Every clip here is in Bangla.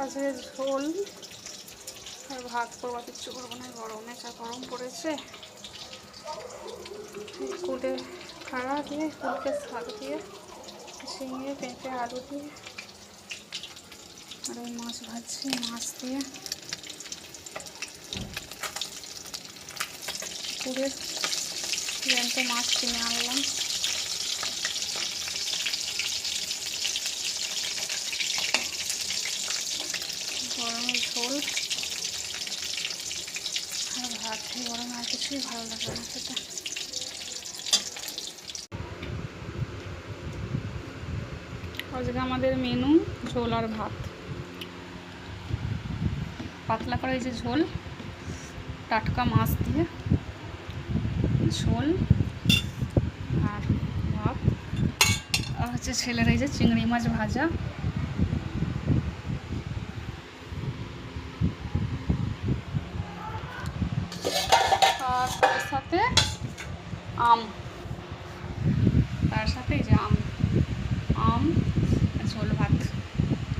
আছে ঝোল আর ভাত করবো, কিচ্ছু করবো না, গরমে যা গরম পড়েছে। কুলে খাড়া দিয়ে, কুলকে শাক দিয়ে, ঝিঙে পেঁপে আলু দিয়ে, আর ওই মাছ ভাজছি মাছ দিয়ে। পুকুরের জ্যান্ত মাছ কিনে আনলাম। গরমের ঝোল আর ভাত, গরমে আর কিছুই ভালো লাগে না খেতে। আজকে আমাদের মেনু ঝোল আর ভাত, পাতলা করে এই যে ঝোল, টাটকা মাছ দিয়ে ঝোল আর ভাত, আর হচ্ছে ছেলের এই যে চিংড়ি মাছ ভাজা। আর তার সাথে আম, তার সাথে এই যে আম ঝোল ভাত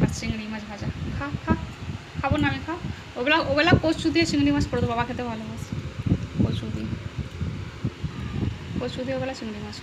আর চিংড়ি মাছ ভাজা। খাবো না আমি, ওবেলা কচু দিয়ে চিংড়ি মাছ করে দেবো, বাবা খেতে ভালোবাসে কচু দিয়ে ওবেলা চিংড়ি মাছ।